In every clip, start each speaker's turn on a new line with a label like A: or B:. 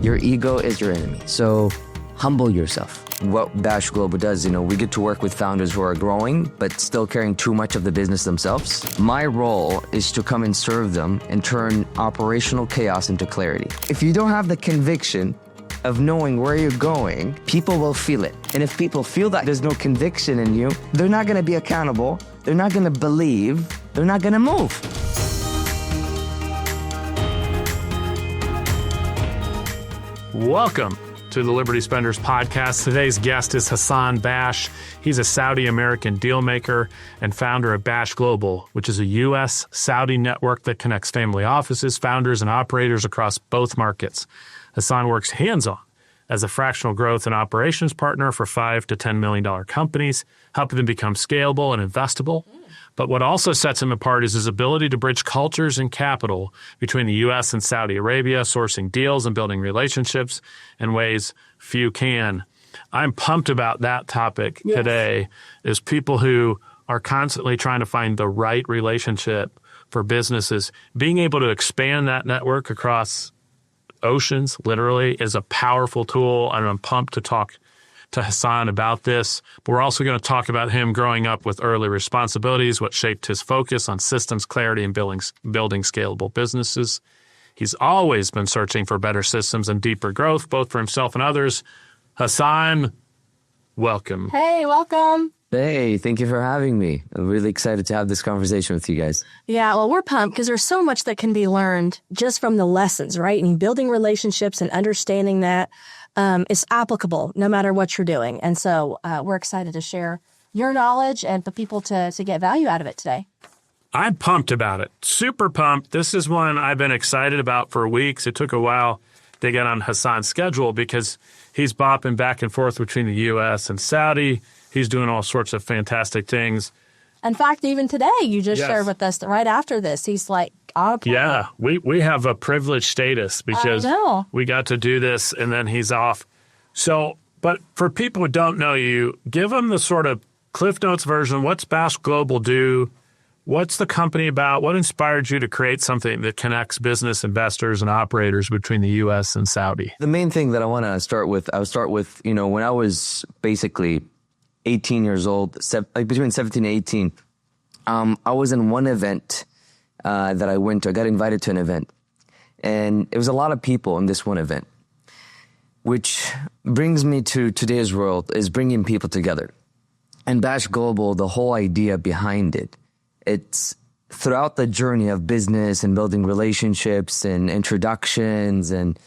A: Your ego is your enemy. So humble yourself. What Bash Global does, we get to work with founders who are growing, but still carrying too much of the business themselves. My role is to come and serve them and turn operational chaos into clarity. If you don't have the conviction of knowing where you're going, people will feel it. And if people feel that there's no conviction in you, they're not going to be accountable. They're not going to believe. They're not going to move.
B: Welcome to the Liberty Spenders podcast. Today's guest is Hassan Bash. He's a Saudi-American dealmaker and founder of Bash Global, which is a U.S.-Saudi network that connects family offices, founders, and operators across both markets. Hassan works hands-on as a fractional growth and operations partner for $5 to $10 million companies, helping them become scalable and investable. But what also sets him apart is his ability to bridge cultures and capital between the U.S. and Saudi Arabia, sourcing deals and building relationships in ways few can. I'm pumped about that topic today, is people who are constantly trying to find the right relationship for businesses. Being able to expand that network across oceans, literally, is a powerful tool, and I'm pumped to talk to Hassan about this. But we're also going to talk about him growing up with early responsibilities, what shaped his focus on systems clarity and building scalable businesses. He's always been searching for better systems and deeper growth, both for himself and others. Hassan, welcome.
C: Hey, welcome.
A: Hey, thank you for having me. I'm really excited to have this conversation with you guys.
C: Yeah, well, we're pumped because there's so much that can be learned just from the lessons, right? And building relationships and understanding that is applicable no matter what you're doing. And so we're excited to share your knowledge and for people to get value out of it today.
B: I'm pumped about it. Super pumped. This is one I've been excited about for weeks. It took a while to get on Hassan's schedule because he's bopping back and forth between the U.S. and Saudi. He's doing all sorts of fantastic things.
C: In fact, even today, you just shared with us that right after this, he's like,
B: yeah, we have a privileged status because we got to do this and then he's off. So, but for people who don't know you, give them the sort of Cliff Notes version. What's Bash Global do? What's the company about? What inspired you to create something that connects business investors and operators between the U.S. and Saudi?
A: The main thing that I want to start with, when I was basically 18 years old, between 17 and 18, I was in one event that I went to. I got invited to an event, and it was a lot of people in this one event, which brings me to today's world, is bringing people together. And Bash Global, the whole idea behind it, it's throughout the journey of business and building relationships and introductions and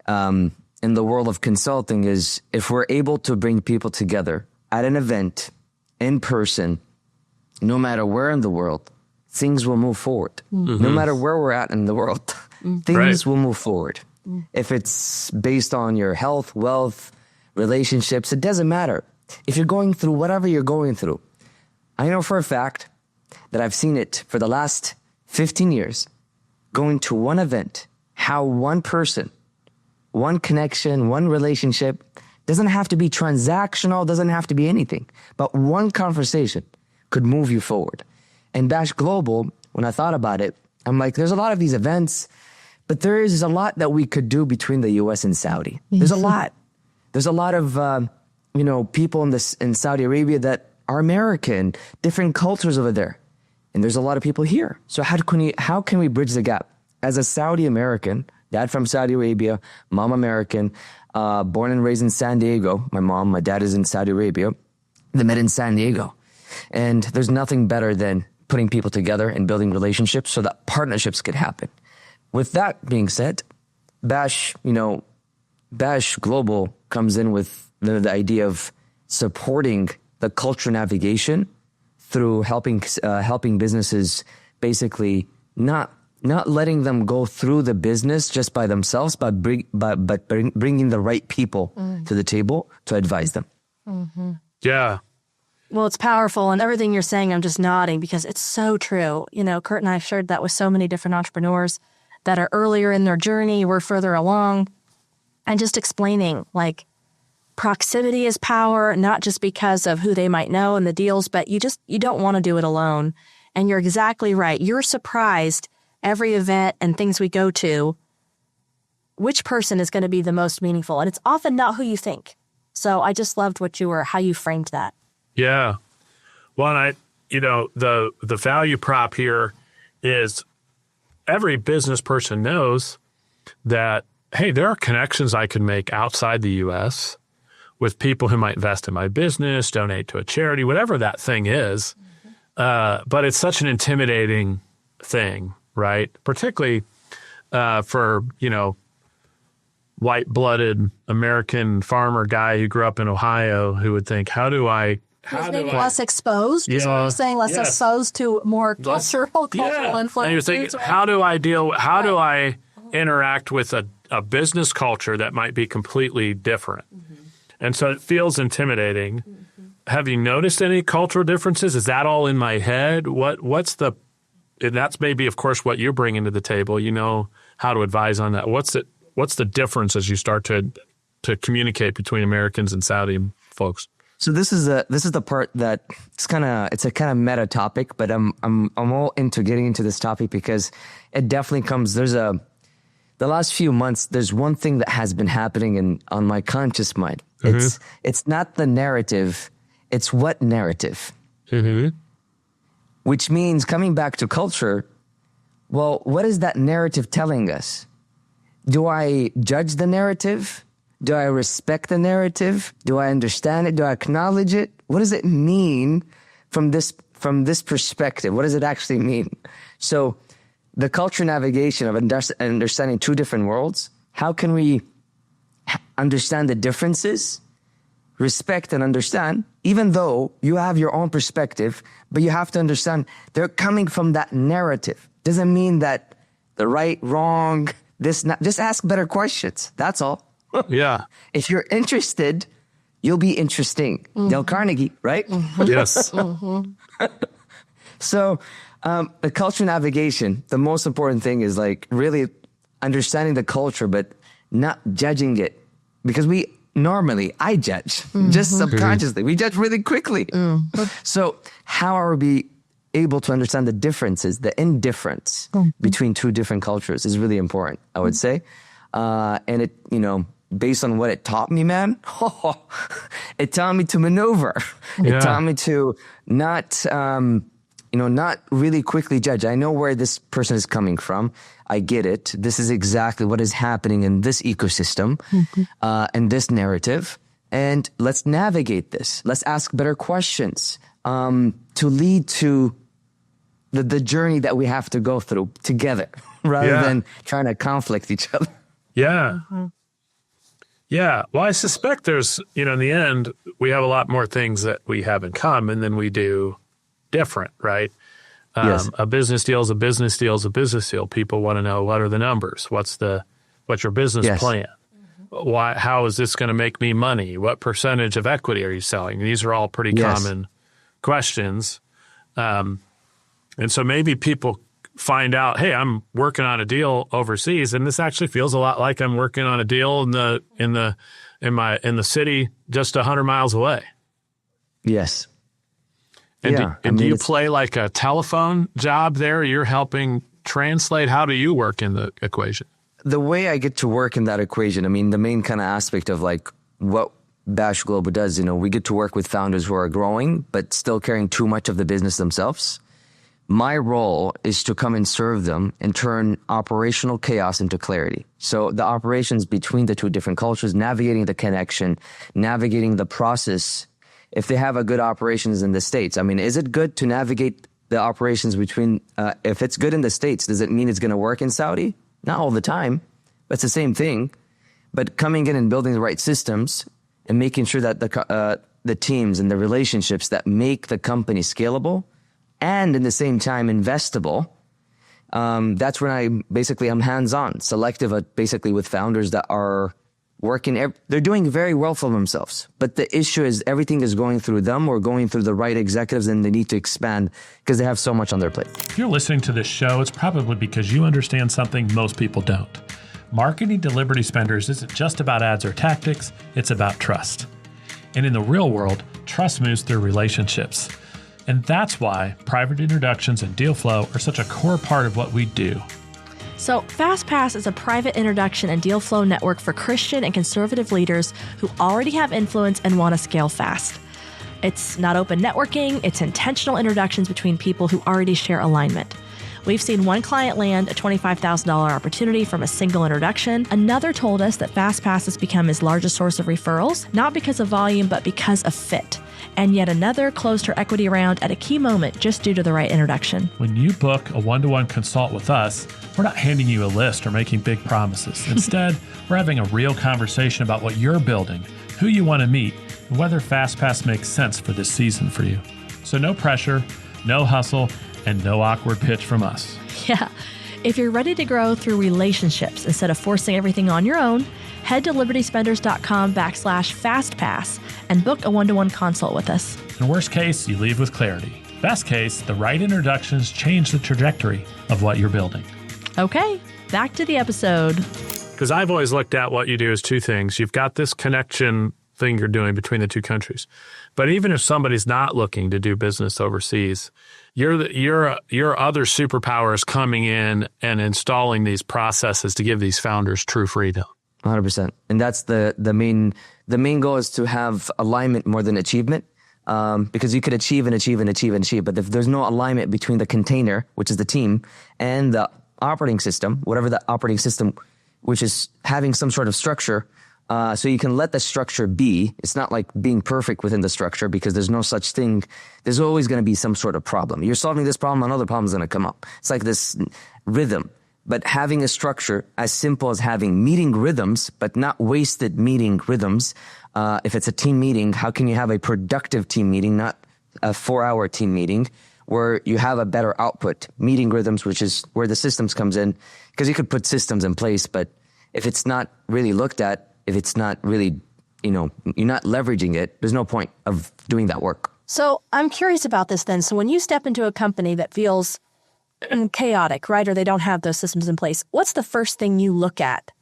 A: in the world of consulting, is if we're able to bring people together at an event in person, no matter where in the world, things will move forward. Mm-hmm. No matter where we're at in the world, things will move forward. If it's based on your health, wealth, relationships, it doesn't matter. If you're going through whatever you're going through, I know for a fact that I've seen it for the last 15 years, going to one event, how one person, one connection, one relationship, doesn't have to be transactional, doesn't have to be anything, but one conversation could move you forward. And Bash Global, when I thought about it, I'm like, there's a lot of these events, but there is a lot that we could do between the U.S. and Saudi. There's a lot. There's a lot of, people in Saudi Arabia that are American, different cultures over there. And there's a lot of people here. So how can we bridge the gap? As a Saudi American, dad from Saudi Arabia, mom American, born and raised in San Diego. My dad is in Saudi Arabia. They met in San Diego. And there's nothing better than putting people together and building relationships so that partnerships could happen. With that being said, Bash Global comes in with the idea of supporting the culture navigation through helping businesses basically not letting them go through the business just by themselves, but bringing the right people to the table to advise them.
C: Mm-hmm.
B: Yeah.
C: Well, it's powerful, and everything you're saying, I'm just nodding because it's so true. Kurt and I have shared that with so many different entrepreneurs that are earlier in their journey, we're further along, and just explaining, like, proximity is power, not just because of who they might know and the deals, but you don't want to do it alone. And you're exactly right. You're surprised every event and things we go to which person is going to be the most meaningful. And it's often not who you think. So I just loved how you framed that.
B: Yeah. Well, and the value prop here is every business person knows that, hey, there are connections I can make outside the U.S. with people who might invest in my business, donate to a charity, whatever that thing is. But it's such an intimidating thing, right? Particularly for, white-blooded American farmer guy who grew up in Ohio who would think,
C: less exposed? Yeah. So you're saying less exposed to more cultural influence?
B: And you're thinking, how do I interact with a business culture that might be completely different? Mm-hmm. And so it feels intimidating. Mm-hmm. Have you noticed any cultural differences? Is that all in my head? And that's maybe, of course, what you're bringing to the table. You know how to advise on that. What's the difference as you start to communicate between Americans and Saudi folks?
A: So this is the part that it's a kind of meta topic, but I'm all into getting into this topic because it definitely comes. The last few months, there's one thing that has been happening on my conscious mind. Mm-hmm. It's not the narrative, it's what narrative. Mm-hmm. Which means coming back to culture. Well, what is that narrative telling us? Do I judge the narrative? Do I respect the narrative? Do I understand it? Do I acknowledge it? What does it mean from this perspective? What does it actually mean? So the culture navigation of understanding two different worlds, how can we understand the differences, respect and understand, even though you have your own perspective, but you have to understand they're coming from that narrative. Doesn't mean that the right, wrong, just ask better questions. That's all.
B: Yeah.
A: If you're interested, you'll be interesting. Mm-hmm. Dale Carnegie, right?
B: Mm-hmm. Yes.
C: Mm-hmm.
A: So the culture navigation, the most important thing is really understanding the culture, but not judging it. Because I judge, just subconsciously. We judge really quickly. So how are we able to understand the differences, the indifference between two different cultures is really important, I would say. And it, based on what it taught me, man, it taught me to maneuver. It taught me to not really quickly judge. I know where this person is coming from. I get it. This is exactly what is happening in this ecosystem, and this narrative. And let's navigate this. Let's ask better questions to lead to the journey that we have to go through together rather than trying to conflict each other.
B: Yeah. Mm-hmm. Yeah. Well, I suspect there's, in the end, we have a lot more things that we have in common than we do different, right?
A: Yes.
B: A business deal is a business deal is a business deal. People want to know, what are the numbers? What's your business plan? Mm-hmm. How is this going to make me money? What percentage of equity are you selling? These are all pretty common questions. And so maybe people find out, hey, I'm working on a deal overseas, and this actually feels a lot like I'm working on a deal in the city just 100 miles away.
A: Yes.
B: And do you play like a telephone job there? You're helping translate. How do you work in the equation?
A: The way I get to work in that equation, the main kind of aspect of what Bash Global does, we get to work with founders who are growing, but still carrying too much of the business themselves. My role is to come and serve them and turn operational chaos into clarity. So the operations between the two different cultures, navigating the connection, navigating the process. If they have a good operations in the States, is it good to navigate the operations between, if it's good in the States, does it mean it's going to work in Saudi? Not all the time, but it's the same thing. But coming in and building the right systems and making sure that the teams and the relationships that make the company scalable and in the same time investable, that's when I'm hands-on, selective basically with founders that are working. They're doing very well for themselves. But the issue is everything is going through them or going through the right executives, and they need to expand because they have so much on their plate.
B: If you're listening to this show, it's probably because you understand something most people don't. Marketing to Liberty spenders isn't just about ads or tactics, it's about trust. And in the real world, trust moves through relationships. And that's why private introductions and deal flow are such a core part of what we do.
C: So FastPass is a private introduction and deal flow network for Christian and conservative leaders who already have influence and want to scale fast. It's not open networking, it's intentional introductions between people who already share alignment. We've seen one client land a $25,000 opportunity from a single introduction. Another told us that FastPass has become his largest source of referrals, not because of volume, but because of fit. And yet another closed her equity round at a key moment just due to the right introduction.
B: When you book a one-to-one consult with us, we're not handing you a list or making big promises. Instead, we're having a real conversation about what you're building, who you want to meet, and whether FastPass makes sense for this season for you. So no pressure, no hustle, and no awkward pitch from us.
C: Yeah. If you're ready to grow through relationships instead of forcing everything on your own, head to libertyspenders.com/FastPass and book a one-to-one consult with us.
B: In worst case, you leave with clarity. Best case, the right introductions change the trajectory of what you're building.
C: Okay, back to the episode.
B: Because I've always looked at what you do as two things. You've got this connection thing you're doing between the two countries. But even if somebody's not looking to do business overseas, your other superpower is coming in and installing these processes to give these founders true freedom.
A: 100%. And that's the main goal, is to have alignment more than achievement. Because you could achieve, but if there's no alignment between the container, which is the team, and the operating system, whatever the operating system, which is having some sort of structure, so you can let the structure be. It's not like being perfect within the structure, because there's no such thing. There's always going to be some sort of problem. You're solving this problem, another problem is going to come up. It's like this rhythm. But having a structure as simple as having meeting rhythms, but not wasted meeting rhythms. If it's a team meeting, how can you have a productive team meeting, not a 4-hour team meeting, where you have a better output? Meeting rhythms, which is where the systems comes in, because you could put systems in place, but if it's not really looked at, if it's not really, you're not leveraging it, there's no point of doing that work.
C: So I'm curious about this then. So when you step into a company that feels chaotic, right, or they don't have those systems in place, what's the first thing you look at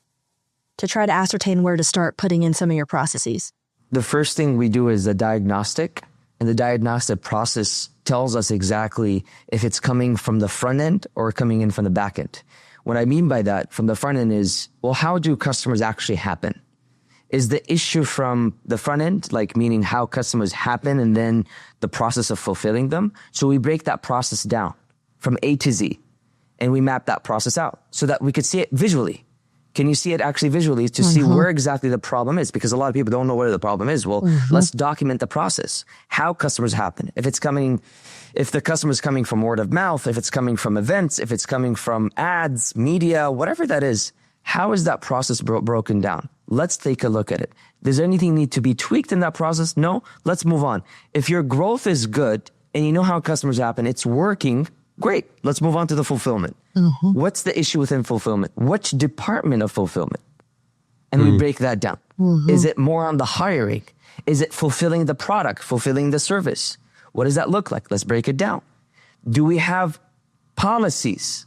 C: to try to ascertain where to start putting in some of your processes?
A: The first thing we do is a diagnostic, and the diagnostic process tells us exactly if it's coming from the front end or coming in from the back end. What I mean by that from the front end is, well, how do customers actually happen? Is the issue from the front end, like meaning how customers happen and then the process of fulfilling them? So we break that process down from A to Z, and we map that process out so that we could see it visually. Can you see it actually visually to see where exactly the problem is? Because a lot of people don't know where the problem is. Well, let's document the process, how customers happen. If the customer is coming from word of mouth, if it's coming from events, if it's coming from ads, media, whatever that is, how is that process broken down? Let's take a look at it. Does anything need to be tweaked in that process? No? Let's move on. If your growth is good and you know how customers happen, it's working, great. Let's move on to the fulfillment. What's the issue within fulfillment? Which department of fulfillment? And we break that down. Is it more on the hiring? Is it fulfilling the product, fulfilling the service? What does that look like? Let's break it down. Do we have policies?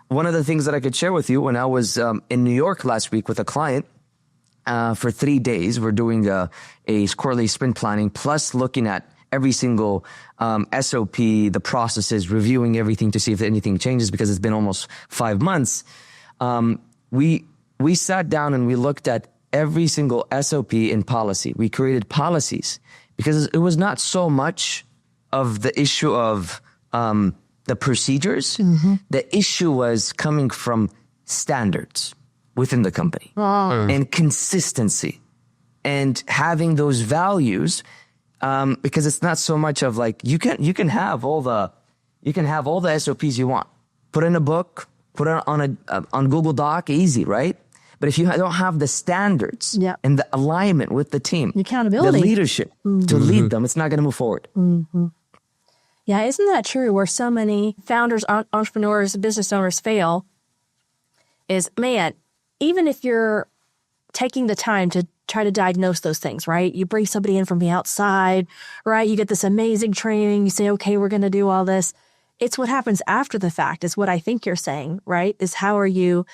A: One of the things that I could share with you, when I was in New York last week with a client, for 3 days, we're doing a quarterly sprint planning, plus looking at every single SOP, the processes, reviewing everything to see if anything changes, because it's been almost 5 months. We sat down and we looked at every single SOP in policy. We created policies because it was not so much of the issue of the procedures. The issue was coming from standards within the company and consistency and having those values. Because it's not so much of like, you can have all the SOPs you want, put in a book, put it on Google Doc, easy, right? But if you don't have the standards and the alignment with the team,
C: accountability,
A: the leadership to lead them, it's not going to move forward.
C: Yeah, isn't that true? Where so many founders, entrepreneurs, business owners fail is, man, even if you're taking the time to try to diagnose those things, right? You bring somebody in from the outside, right? You get this amazing training. You say, okay, we're going to do all this. It's what happens after the fact is what I think you're saying, right? Is how are you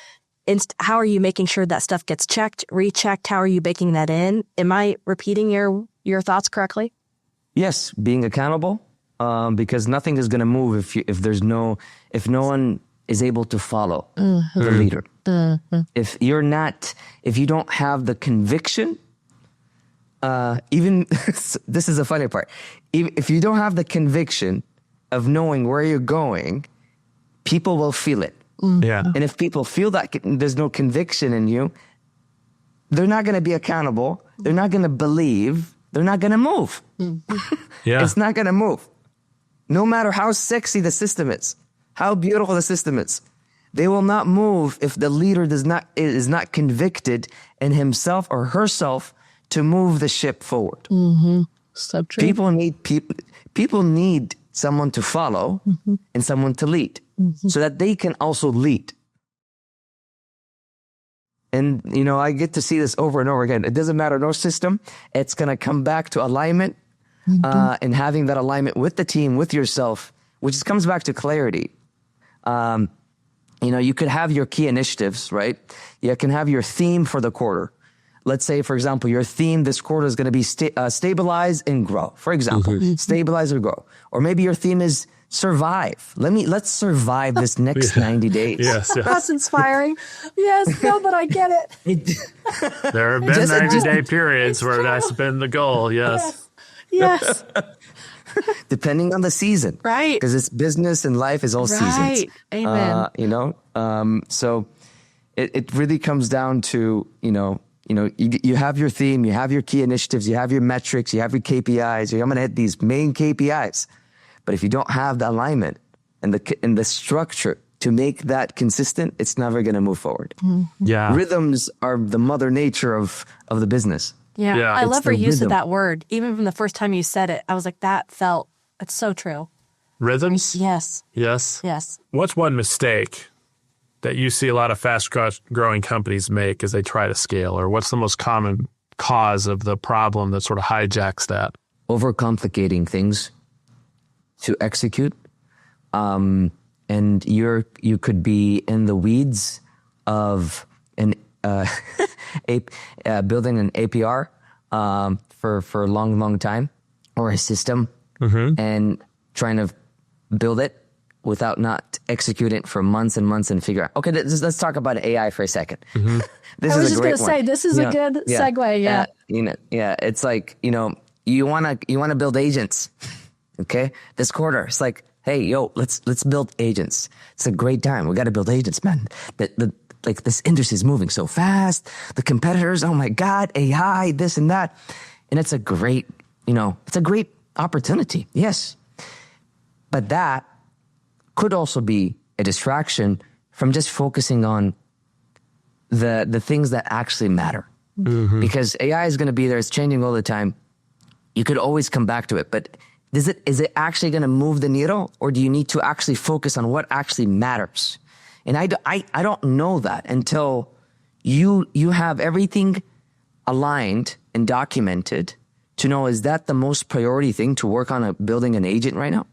C: making sure that stuff gets checked, rechecked? How are you baking that in? Am I repeating your thoughts correctly?
A: Yes, being accountable, because nothing is going to move if no one is able to follow the leader. If you don't have the conviction, even this is the funny part. If you don't have the conviction of knowing where you're going, people will feel it.
B: Yeah.
A: And if people feel that there's no conviction in you, they're not going to be accountable. They're not going to believe. They're not going to move.
B: Yeah.
A: It's not going to move. No matter how sexy the system is, how beautiful the system is, they will not move if the leader is not convicted in himself or herself to move the ship forward.
C: So true.
A: People need someone to follow and someone to lead so that they can also lead. And, I get to see this over and over again. It doesn't matter, no system. It's going to come back to alignment and having that alignment with the team, with yourself, which comes back to clarity. You could have your key initiatives, right? You can have your theme for the quarter. Let's say, for example, your theme this quarter is going to be stabilize and grow. For example, stabilize or grow. Or maybe your theme is survive. Let's survive this next 90 days.
B: Yes.
C: That's inspiring. Yes, no, but I get it.
B: There have been 90-day periods where that's been the goal. Yes.
C: Yes.
A: Depending on the season.
C: Right.
A: Because it's business and life is all seasons.
C: Amen.
A: So it really comes down to, you have your theme, you have your key initiatives, you have your metrics, you have your KPIs. I'm going to hit these main KPIs. But if you don't have the alignment and the structure to make that consistent, it's never going to move forward.
B: Yeah.
A: Rhythms are the mother nature of the business.
C: Yeah.
B: Yeah.
C: I love your
A: the
C: use
A: rhythm.
C: of that word. Even from the first time you said it, I was like, it's so true.
B: Rhythms?
C: Yes.
B: Yes.
C: Yes.
B: What's one mistake that you see a lot of fast-growing companies make as they try to scale? Or what's the most common cause of the problem that sort of hijacks that?
A: Overcomplicating things to execute. And you could be in the weeds of building an APR for a long time, or a system, and trying to build it without not executing it for months and months and figure out, okay, let's talk about AI for a second. This
C: I was
A: is
C: just going to say, this is a good segue. Yeah.
A: It's like, you want to build agents. Okay. This quarter, it's like, hey, let's build agents. It's a great time. We got to build agents, man. Like this industry is moving so fast. The competitors, oh my God, AI, this and that. And it's a great opportunity. Yes. But that could also be a distraction from just focusing on the things that actually matter. Because AI is going to be there. It's changing all the time. You could always come back to it. But is it actually going to move the needle? Or do you need to actually focus on what actually matters? And I don't know that until you have everything aligned and documented to know, is that the most priority thing to work on building an agent right now?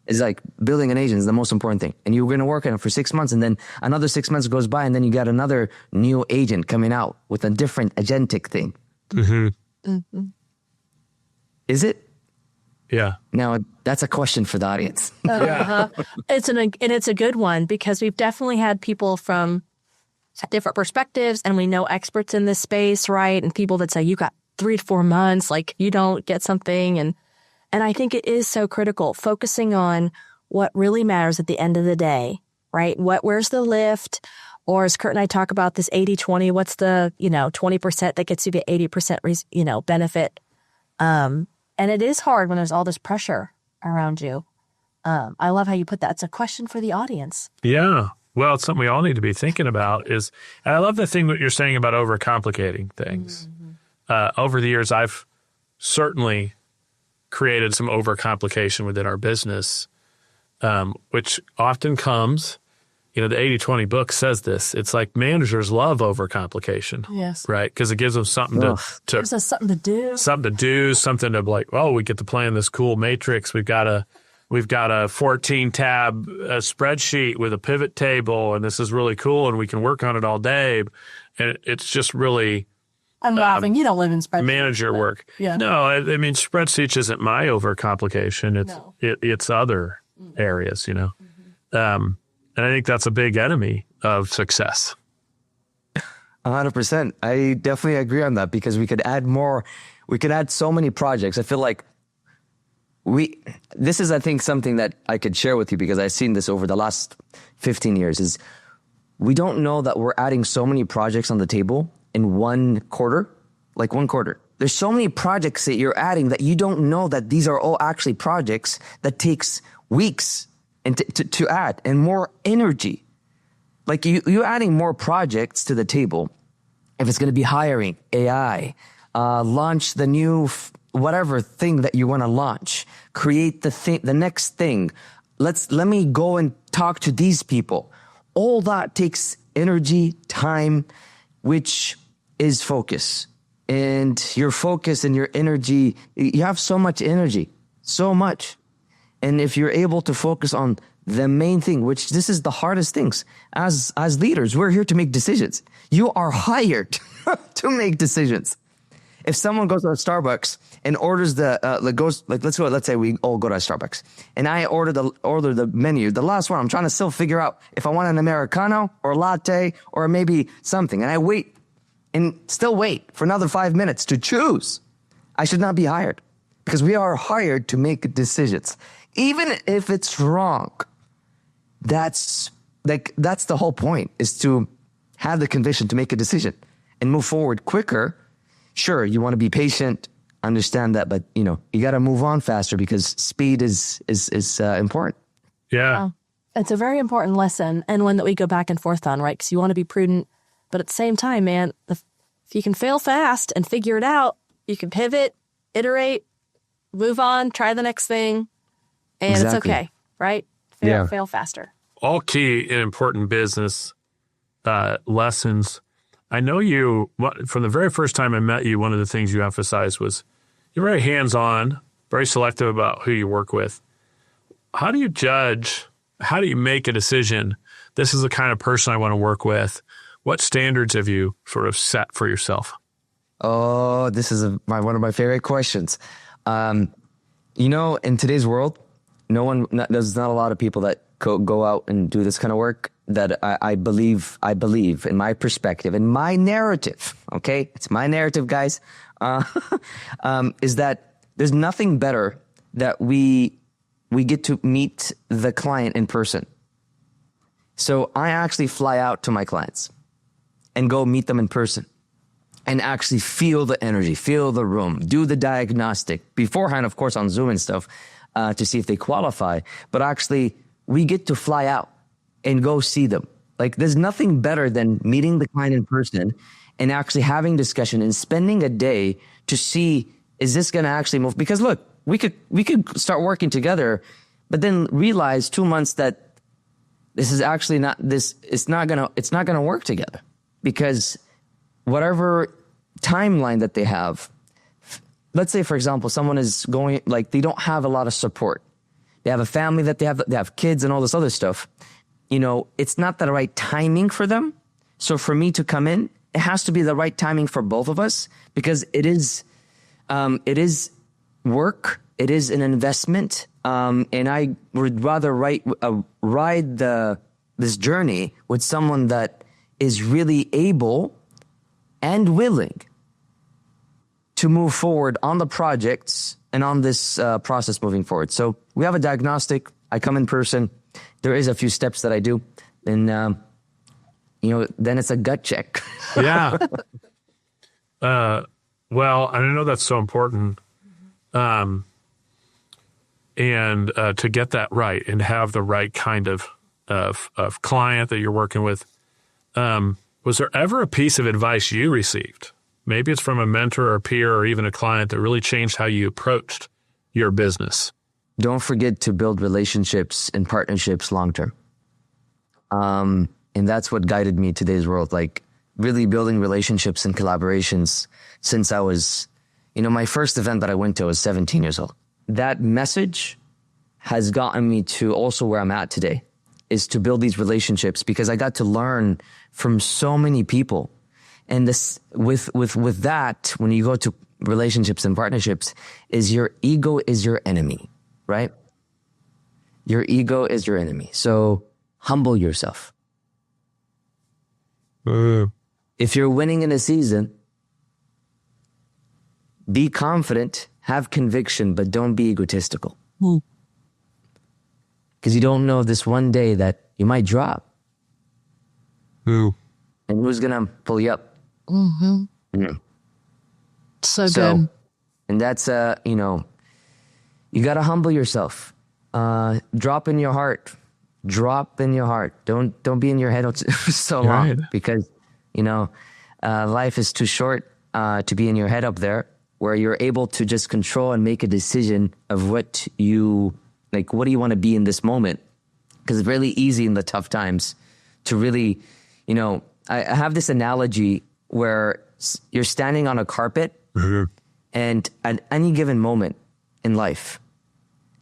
A: It's like building an agent is the most important thing. And you're going to work on it for 6 months, and then another 6 months goes by, and then you got another new agent coming out with a different agentic thing. Is it?
B: Yeah.
A: Now, that's a question for the audience.
C: It's a good one, because we've definitely had people from different perspectives, and we know experts in this space, right? And people that say, you got 3 to 4 months, like you don't get something. And I think it is so critical, focusing on what really matters at the end of the day, right? Where's the lift? Or as Kurt and I talk about this 80-20, what's the, 20% that gets you the 80%, benefit? And it is hard when there's all this pressure around you. I love how you put that. It's a question for the audience.
B: Yeah. Well, it's something we all need to be thinking about and I love the thing that you're saying about overcomplicating things. Over the years, I've certainly created some overcomplication within our business, which often comes, the 80-20 book says this. It's like managers love overcomplication.
C: Yes.
B: Right? Because it gives them something
C: gives us something to do.
B: Something to like, we get to plan this cool matrix. We've got a 14-tab spreadsheet with a pivot table, and this is really cool, and we can work on it all day. And it's just really...
C: I'm laughing. You don't live in spreadsheets.
B: Manager work.
C: Yeah.
B: No, I mean, spreadsheets isn't my overcomplication. It's other areas, And I think that's a big enemy of success.
A: 100%. I definitely agree on that because we could add more. We could add so many projects. I feel like this is, I think, something that I could share with you because I've seen this over the last 15 years is we don't know that we're adding so many projects on the table in one quarter, like one quarter. There's so many projects that you're adding that you don't know that these are all actually projects that takes weeks and to add and more energy. Like you're adding more projects to the table. If it's going to be hiring, AI, launch the new whatever thing that you want to launch, create the next thing. Let me go and talk to these people. All that takes energy, time, which is focus. And your focus and your energy, you have so much energy, so much. And if you're able to focus on the main thing, which this is the hardest things, as leaders, we're here to make decisions. You are hired to make decisions. If someone goes to a Starbucks and orders let's say we all go to a Starbucks and I order the menu, the last one, I'm trying to still figure out if I want an Americano or latte or maybe something. And I wait for another 5 minutes to choose. I should not be hired because we are hired to make decisions. Even if it's wrong, that's the whole point, is to have the conviction to make a decision and move forward quicker. Sure, you want to be patient, understand that, but you got to move on faster because speed is important.
B: Yeah.
C: It's a very important lesson and one that we go back and forth on, right? Because you want to be prudent, but at the same time, man, if you can fail fast and figure it out, you can pivot, iterate, move on, try the next thing, and Exactly. It's okay, right? Fail faster.
B: All key and important business lessons. I know you, from the very first time I met you, one of the things you emphasized was you're very hands-on, very selective about who you work with. How do you judge, how do you make a decision, this is the kind of person I want to work with? What standards have you sort of set for yourself?
A: Oh, this is one of my favorite questions. In today's world, there's not a lot of people that go out and do this kind of work that I believe in my perspective, in my narrative, okay? It's my narrative, guys, is that there's nothing better that we get to meet the client in person. So I actually fly out to my clients and go meet them in person and actually feel the energy, feel the room, do the diagnostic beforehand, of course, on Zoom and stuff, to see if they qualify. But actually, we get to fly out and go see them. Like, there's nothing better than meeting the client in person and actually having discussion and spending a day to see, is this going to actually move? Because look, we could start working together, but then realize 2 months that this is actually it's not gonna work together, because whatever timeline that they have, let's say, for example, someone is going, like, they don't have a lot of support. They have a family that they have kids and all this other stuff. It's not the right timing for them. So for me to come in, it has to be the right timing for both of us, because it is work. It is an investment. And I would rather ride this journey with someone that is really able and willing to move forward on the projects and on this process moving forward. So we have a diagnostic. I come in person. There is a few steps that I do. And, then it's a gut check.
B: Yeah. Well, I know that's so important. And to get that right and have the right kind of client that you're working with. Was there ever a piece of advice you received? Maybe it's from a mentor or a peer or even a client that really changed how you approached your business.
A: Don't forget to build relationships and partnerships long-term. And that's what guided me today's world, like really building relationships and collaborations since I was, my first event that I went to, I was 17 years old. That message has gotten me to also where I'm at today, is to build these relationships, because I got to learn from so many people. And this, with that, when you go to relationships and partnerships, is your ego is your enemy, right? Your ego is your enemy. So humble yourself. If you're winning in a season, be confident, have conviction, but don't be egotistical. Because you don't know this one day that you might drop. And who's going to pull you up?
C: So good.
A: And that's, you got to humble yourself. Drop in your heart. Drop in your heart. Don't be in your head so long, because, life is too short to be in your head up there, where you're able to just control and make a decision of what do you want to be in this moment. Because it's really easy in the tough times to really, I have this analogy where you're standing on a carpet, and at any given moment in life,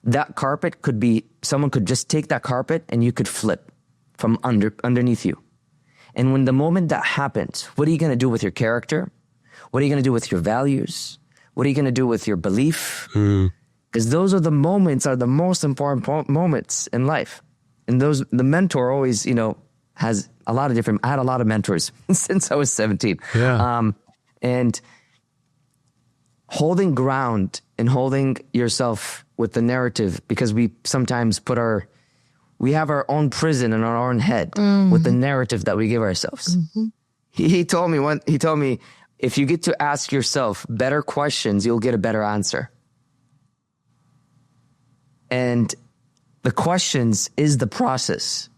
A: that carpet could be, someone could just take that carpet and you could flip from underneath you. And when the moment that happens, what are you going to do with your character? What are you going to do with your values? What are you going to do with your belief? Because those are the most important moments in life. And the mentor always, has a lot of I had a lot of mentors since I was 17.
B: Yeah.
A: And holding ground and holding yourself with the narrative, because we sometimes we have our own prison in our own head with the narrative that we give ourselves. He told me, if you get to ask yourself better questions, you'll get a better answer. And the questions is the process.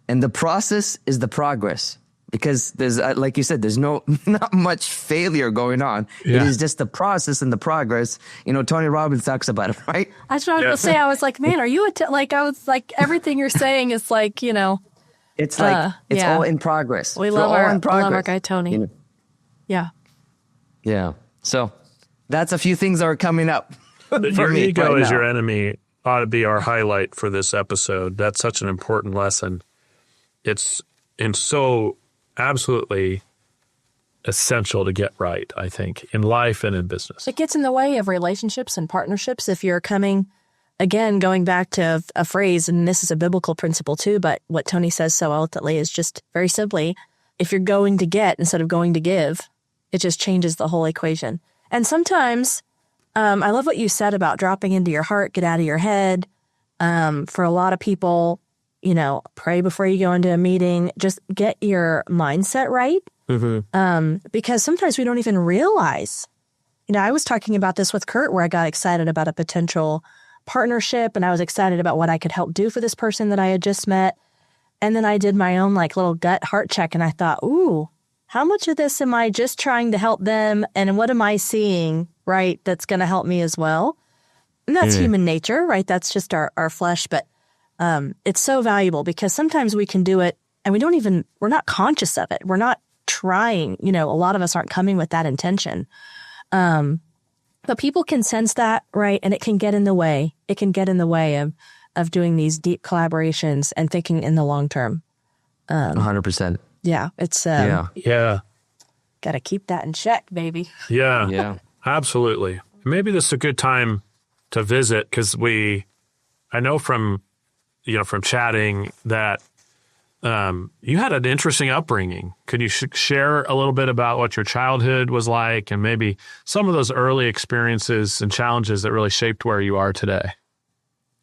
A: And the process is the progress. Because there's, like you said, there's not much failure going on.
B: Yeah.
A: It is just the process and the progress. Tony Robbins talks about it, right?
C: That's what I was going to say. I was like, man, are you I was like, everything you're saying is like,
A: It's like, it's all in progress.
C: We love our guy, Tony. Yeah.
A: Yeah. So that's a few things that are coming up.
B: Your ego
A: right
B: is
A: now.
B: your enemy ought to be our highlight for this episode. That's such an important lesson. It's so absolutely essential to get right, I think, in life and in business.
C: It gets in the way of relationships and partnerships. If you're going back to a phrase, and this is a biblical principle too, but what Tony says so eloquently is just very simply, if you're going to get instead of going to give, it just changes the whole equation. And sometimes, I love what you said about dropping into your heart, get out of your head. For a lot of people, pray before you go into a meeting, just get your mindset right. Because sometimes we don't even realize, I was talking about this with Kurt, where I got excited about a potential partnership, and I was excited about what I could help do for this person that I had just met. And then I did my own little gut heart check, and I thought, ooh, how much of this am I just trying to help them? And what am I seeing, right, that's going to help me as well? And that's human nature, right? That's just our flesh. But it's so valuable, because sometimes we can do it and we're not conscious of it. We're not trying, a lot of us aren't coming with that intention. But people can sense that, right? And it can get in the way. It can get in the way of doing these deep collaborations and thinking in the long term.
A: 100%.
C: Yeah. It's,
B: Yeah.
C: got to keep that in check, baby.
B: Yeah.
A: Yeah.
B: Absolutely. Maybe this is a good time to visit, because I know from chatting that you had an interesting upbringing. Could you share a little bit about what your childhood was like, and maybe some of those early experiences and challenges that really shaped where you are today?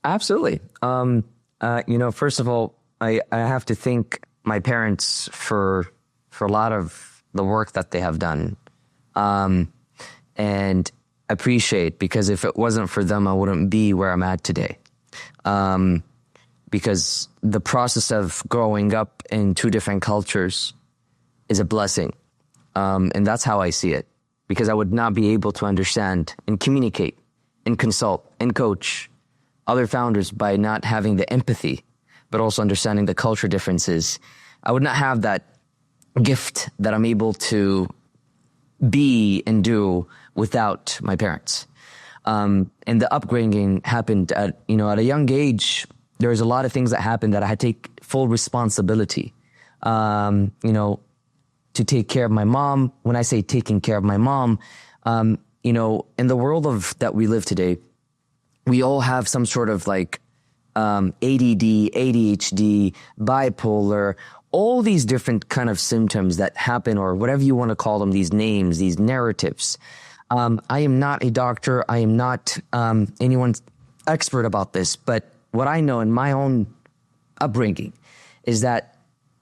A: Absolutely. First of all, I have to thank my parents for a lot of the work that they have done, and appreciate, because if it wasn't for them, I wouldn't be where I'm at today. Because the process of growing up in two different cultures is a blessing. And that's how I see it, because I would not be able to understand and communicate and consult and coach other founders by not having the empathy, but also understanding the culture differences. I would not have that gift that I'm able to be and do without my parents. And the upbringing happened at a young age. There's a lot of things that happened that I had to take full responsibility, to take care of my mom. When I say taking care of my mom, in the world that we live today, we all have some sort of ADD, ADHD, bipolar, all these different kind of symptoms that happen, or whatever you want to call them, these names, these narratives. I am not a doctor. I am not anyone's expert about this, but what I know in my own upbringing is that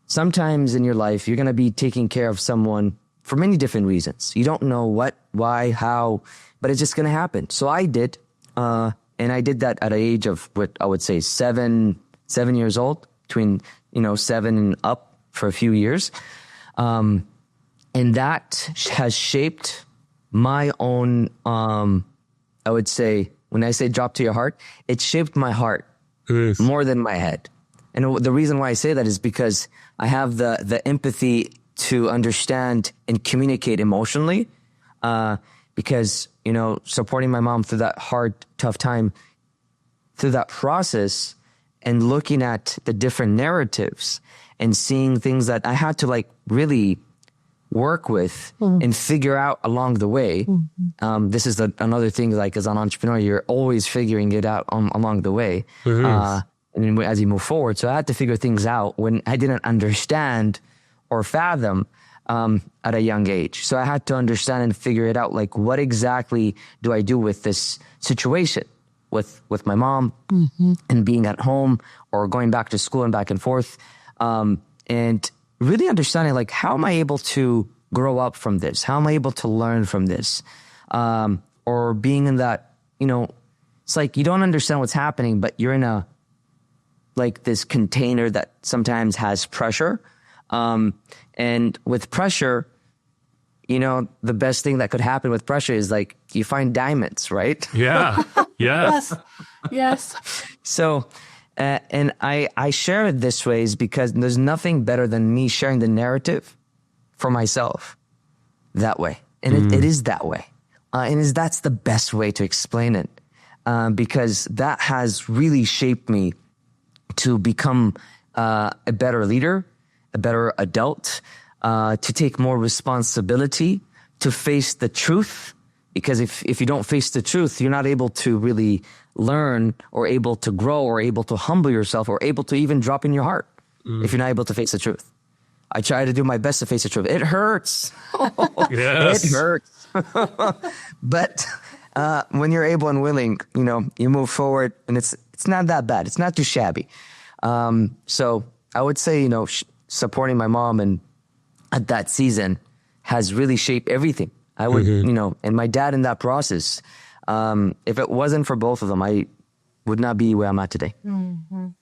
A: sometimes in your life, you're going to be taking care of someone for many different reasons. You don't know what, why, how, but it's just going to happen. So I did, and I did that at an age of what I would say 7 years old, between 7 and up for a few years, and that has shaped my own. I would say, when I say drop to your heart, it shaped my heart more than my head. And the reason why I say that is because I have the empathy to understand and communicate emotionally, because, supporting my mom through that hard, tough time, through that process, and looking at the different narratives and seeing things that I had to really work with and figure out along the way. This is another thing, as an entrepreneur, you're always figuring it out along the way. And as you move forward. So I had to figure things out when I didn't understand or fathom at a young age. So I had to understand and figure it out. What exactly do I do with this situation with my mom and being at home or going back to school and back and forth, and really understanding how am I able to grow up from this? How am I able to learn from this? Or being in that, it's you don't understand what's happening, but you're in a this container that sometimes has pressure. And with pressure, the best thing that could happen with pressure is you find diamonds, right?
B: Yeah. Yes.
C: Yes.
A: So, and I share it this way is because there's nothing better than me sharing the narrative for myself that way. And it is that way. That's the best way to explain it. Because that has really shaped me to become a better leader, a better adult, to take more responsibility, to face the truth. Because if you don't face the truth, you're not able to really learn or able to grow or able to humble yourself or able to even drop in your heart if you're not able to face the truth. I try to do my best to face the truth. It hurts.
B: Yes.
A: It hurts. But when you're able and willing, you move forward, and it's not that bad. It's not too shabby. So I would say, supporting my mom and at that season has really shaped everything. I would, and my dad in that process, if it wasn't for both of them, I would not be where I'm at today.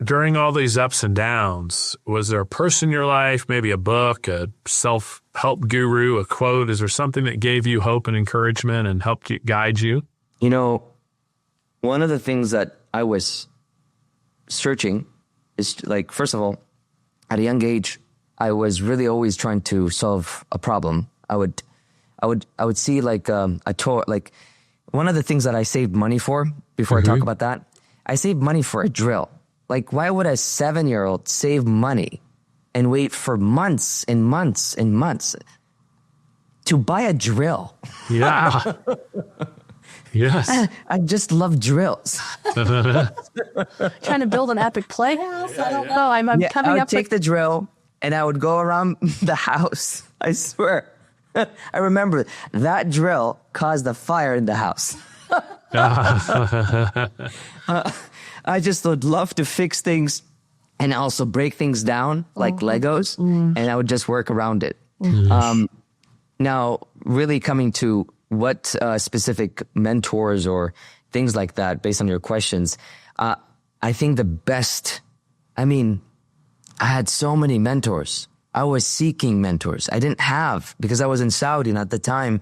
B: During all these ups and downs, was there a person in your life, maybe a book, a self-help guru, a quote? Is there something that gave you hope and encouragement and helped guide you?
A: One of the things that I was searching is first of all, at a young age, I was really always trying to solve a problem. I would see a toy. One of the things that I saved money for, before I talk about that, I saved money for a drill. Why would a 7-year-old save money and wait for months and months and months to buy a drill?
B: Yeah. Yes.
A: I just love drills.
C: Trying to build an epic playhouse? I don't know. I'm coming
A: I would
C: up
A: take the drill and I would go around the house. I swear. I remember that drill caused a fire in the house. I just would love to fix things and also break things down like Legos, and I would just work around it. Now, really coming to what specific mentors or things like that, based on your questions, I think the best, I had so many mentors. I was seeking mentors. I didn't have, because I was in Saudi, and at the time,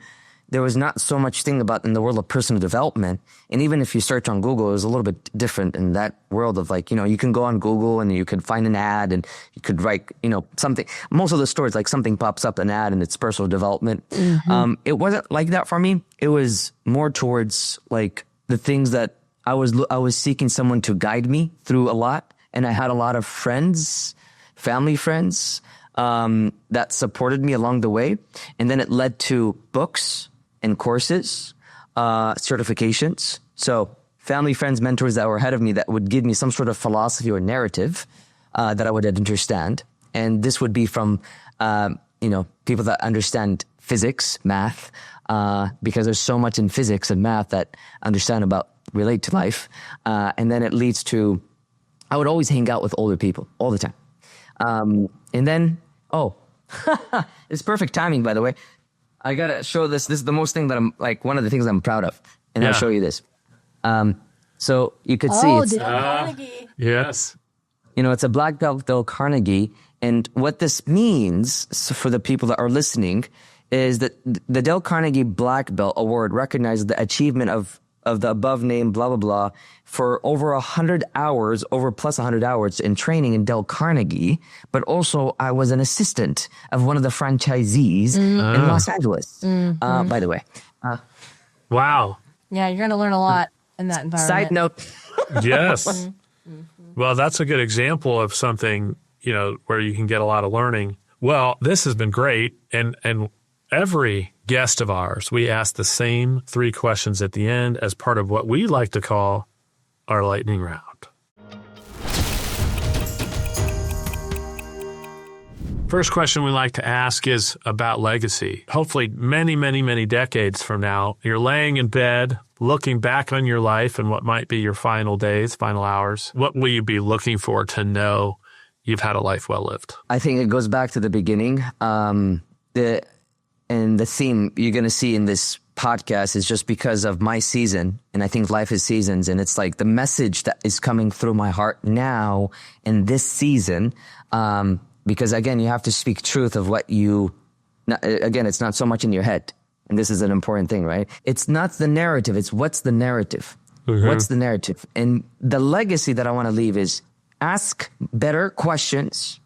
A: there was not so much thing about in the world of personal development. And even if you search on Google, it was a little bit different in that world of you can go on Google and you could find an ad and you could write, something. Most of the stories, something pops up, an ad, and it's personal development. It wasn't like that for me. It was more towards the things that I was seeking someone to guide me through a lot. And I had a lot of friends, family friends, that supported me along the way. And then it led to books and courses, certifications. So family, friends, mentors that were ahead of me that would give me some sort of philosophy or narrative that I would understand. And this would be from, people that understand physics, math, because there's so much in physics and math that relate to life. And then it leads to, I would always hang out with older people all the time. And then, it's perfect timing, by the way. I got to show this. This is the most thing that I'm like, one of the things I'm proud of. And I'll show you this. So you could see it's,
C: Dale Carnegie.
B: Yes.
A: it's a black belt Dale Carnegie. And what this means for the people that are listening is that the Dale Carnegie Black Belt Award recognizes the achievement of the above named blah, blah, blah for over 100 hours, over plus 100 hours in training in Dale Carnegie. But also I was an assistant of one of the franchisees in Los Angeles, by the way.
B: Wow.
C: Yeah, you're going to learn a lot in that environment.
A: Side note.
B: Yes. Well, that's a good example of something, where you can get a lot of learning. Well, this has been great. And every guest of ours, we ask the same 3 questions at the end as part of what we like to call our lightning round. First question we like to ask is about legacy. Hopefully many, many, many decades from now, you're laying in bed, looking back on your life and what might be your final days, final hours. What will you be looking for to know you've had a life well lived?
A: I think it goes back to the beginning. The theme you're going to see in this podcast is just because of my season. And I think life is seasons. And it's like the message that is coming through my heart now in this season. Because again, you have to speak truth of what again, it's not so much in your head. And this is an important thing, right? It's not the narrative. It's what's the narrative? Mm-hmm. What's the narrative? And the legacy that I want to leave is ask better questions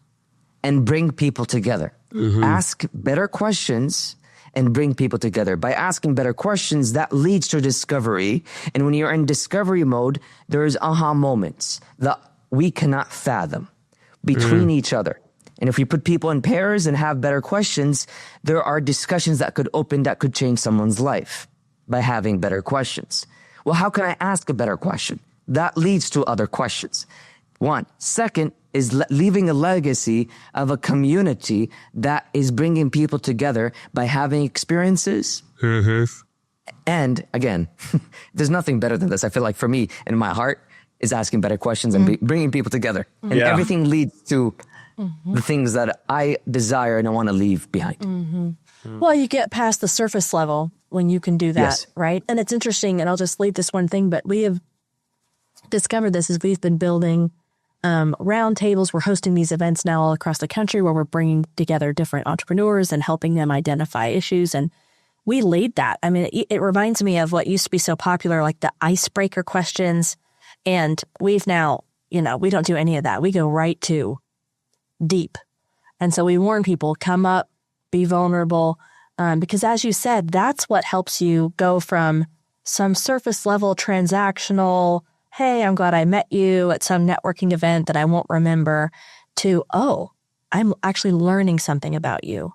A: and bring people together. Mm-hmm. Ask better questions and bring people together. By asking better questions, that leads to discovery. And when you're in discovery mode, there's aha moments that we cannot fathom between each other. And if we put people in pairs and have better questions, there are discussions that could change someone's life by having better questions. Well, how can I ask a better question? That leads to other questions. One. Second is leaving a legacy of a community that is bringing people together by having experiences. Mm-hmm. And again, there's nothing better than this. I feel like for me, in my heart, is asking better questions and bringing people together. And everything leads to the things that I desire and I want to leave behind.
C: Mm-hmm. Well, you get past the surface level when you can do that, right? And it's interesting, and I'll just leave this one thing, but we have discovered this as we've been building round tables. We're hosting these events now all across the country where we're bringing together different entrepreneurs and helping them identify issues. And we lead that. I mean, it reminds me of what used to be so popular, like the icebreaker questions. And we've now, we don't do any of that. We go right to deep. And so we warn people, come up, be vulnerable, because as you said, that's what helps you go from some surface level transactional, hey, I'm glad I met you at some networking event that I won't remember, to, I'm actually learning something about you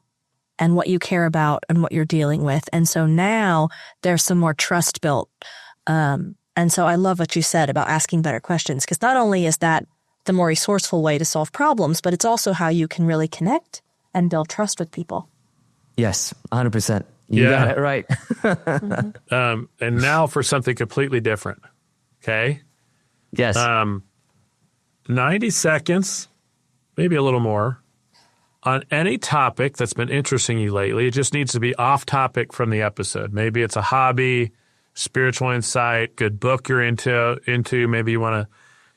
C: and what you care about and what you're dealing with. And so now there's some more trust built. And so I love what you said about asking better questions, because not only is that the more resourceful way to solve problems, but it's also how you can really connect and build trust with people.
A: Yes, 100%. You got it right.
B: And now for something completely different. Okay?
A: Yes.
B: 90 seconds, maybe a little more, on any topic that's been interesting you lately. It just needs to be off topic from the episode. Maybe it's a hobby, spiritual insight, good book you're into. Maybe you want to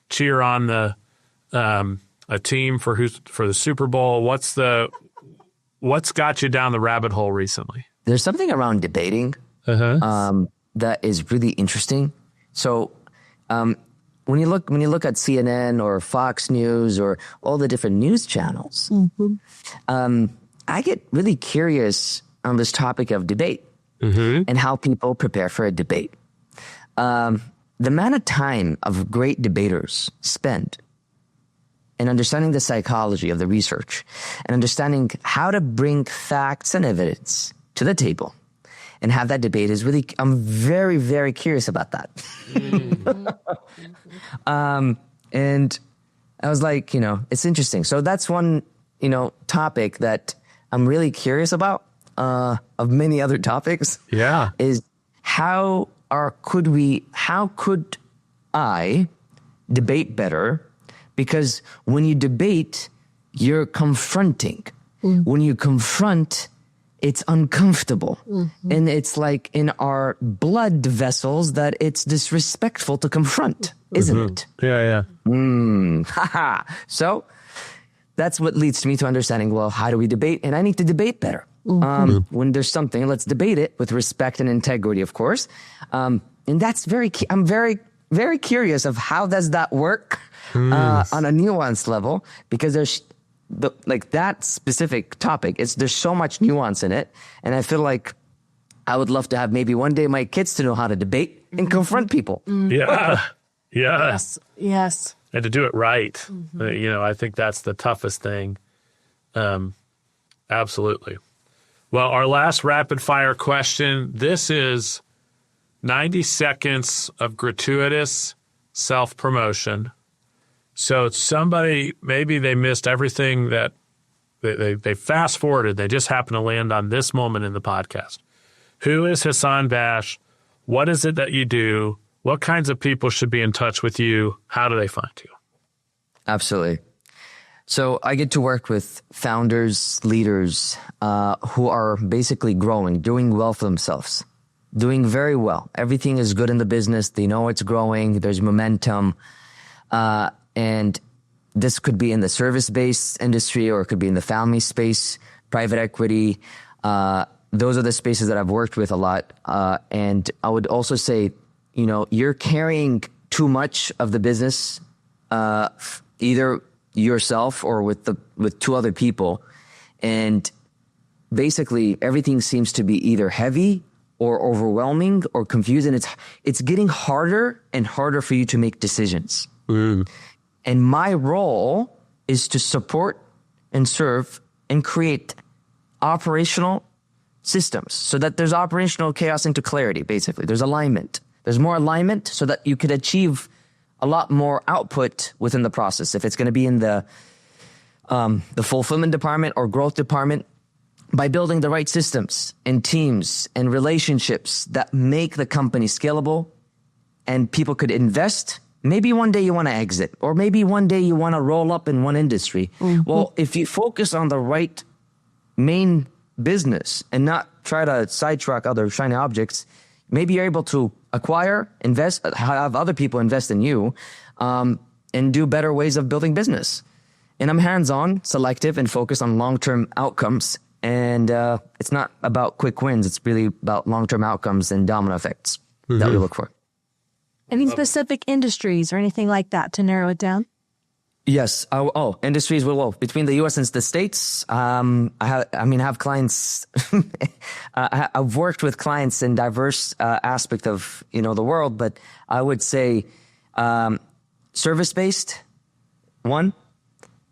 B: cheer on a team for the Super Bowl. What's got you down the rabbit hole recently?
A: There's something around debating that is really interesting. So when you look at CNN or Fox News or all the different news channels, I get really curious on this topic of debate and how people prepare for a debate. The amount of time of great debaters spend in understanding the psychology of the research and understanding how to bring facts and evidence to the table and have that debate is really, I'm very, very curious about that. And I was like, it's interesting. So that's one, topic that I'm really curious about, of many other topics.
B: Yeah.
A: Is how could I debate better? Because when you debate, you're confronting. When you confront, it's uncomfortable. And it's like in our blood vessels that it's disrespectful to confront, isn't it?
B: Yeah.
A: So that's what leads to me to understanding, well, how do we debate? And I need to debate better. When there's something, let's debate it with respect and integrity, of course. And that's I'm very, very curious of how does that work on a nuanced level, because there's that specific topic. There's so much nuance in it. And I feel like I would love to have maybe one day my kids to know how to debate and confront people.
B: Yeah.
C: Yes.
B: And to do it right. I think that's the toughest thing. Absolutely. Well, our last rapid fire question. This is 90 seconds of gratuitous self-promotion. So it's somebody, maybe they missed everything that they fast forwarded. They just happened to land on this moment in the podcast. Who is Hassan Bash? What is it that you do? What kinds of people should be in touch with you? How do they find you?
A: Absolutely. So I get to work with founders, leaders who are basically growing, doing well for themselves, doing very well. Everything is good in the business. They know it's growing. There's momentum. And this could be in the service-based industry, or it could be in the family space, private equity. Those are the spaces that I've worked with a lot. And I would also say, you're carrying too much of the business, either yourself or with two other people. And basically everything seems to be either heavy or overwhelming or confusing. It's getting harder and harder for you to make decisions. And my role is to support and serve and create operational systems so that there's operational chaos into clarity, basically. There's alignment. There's more alignment so that you could achieve a lot more output within the process. If it's going to be in the fulfillment department or growth department, by building the right systems and teams and relationships that make the company scalable and people could invest. Maybe one day you want to exit, or maybe one day you want to roll up in one industry. Well, if you focus on the right main business and not try to sidetrack other shiny objects, maybe you're able to acquire, invest, have other people invest in you, and do better ways of building business. And I'm hands-on, selective, and focused on long-term outcomes. And it's not about quick wins. It's really about long-term outcomes and domino effects that we look for.
C: Any specific industries or anything like that to narrow it down?
A: Yes. Industries. Well, between the U.S. and the States, I have clients. I've worked with clients in diverse aspect of the world, but I would say service-based, one,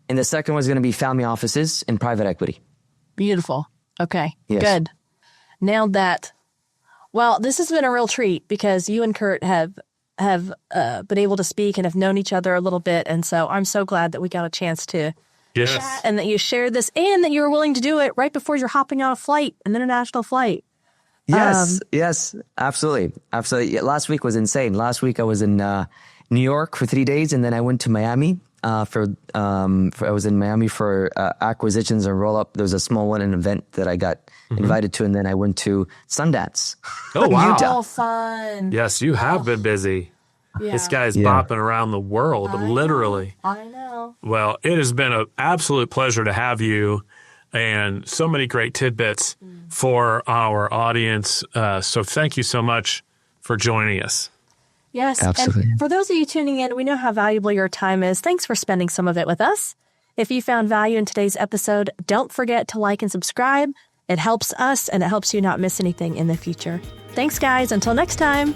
A: and the second was going to be family offices and private equity.
C: Beautiful. Okay.
A: Yes.
C: Good. Nailed that. Well, this has been a real treat because you and Kurt have been able to speak and have known each other a little bit. And so I'm so glad that we got a chance to chat and that you shared this and that you were willing to do it right before you're hopping on an international flight.
A: Yes, absolutely. Yeah, last week was insane. Last week I was in New York for 3 days, and then I went to Miami I was in Miami for acquisitions and roll up. There was a small one, an event that I got invited to, and then I went to Sundance.
B: Oh, wow.
C: Oh, fun.
B: Yes, you have been busy.
C: Yeah.
B: This guy's bopping around the world, literally.
C: I know.
B: Well, it has been an absolute pleasure to have you, and so many great tidbits for our audience. So thank you so much for joining us.
C: Yes.
A: Absolutely.
C: And for those of you tuning in, we know how valuable your time is. Thanks for spending some of it with us. If you found value in today's episode, don't forget to like and subscribe. It helps us and it helps you not miss anything in the future. Thanks, guys. Until next time.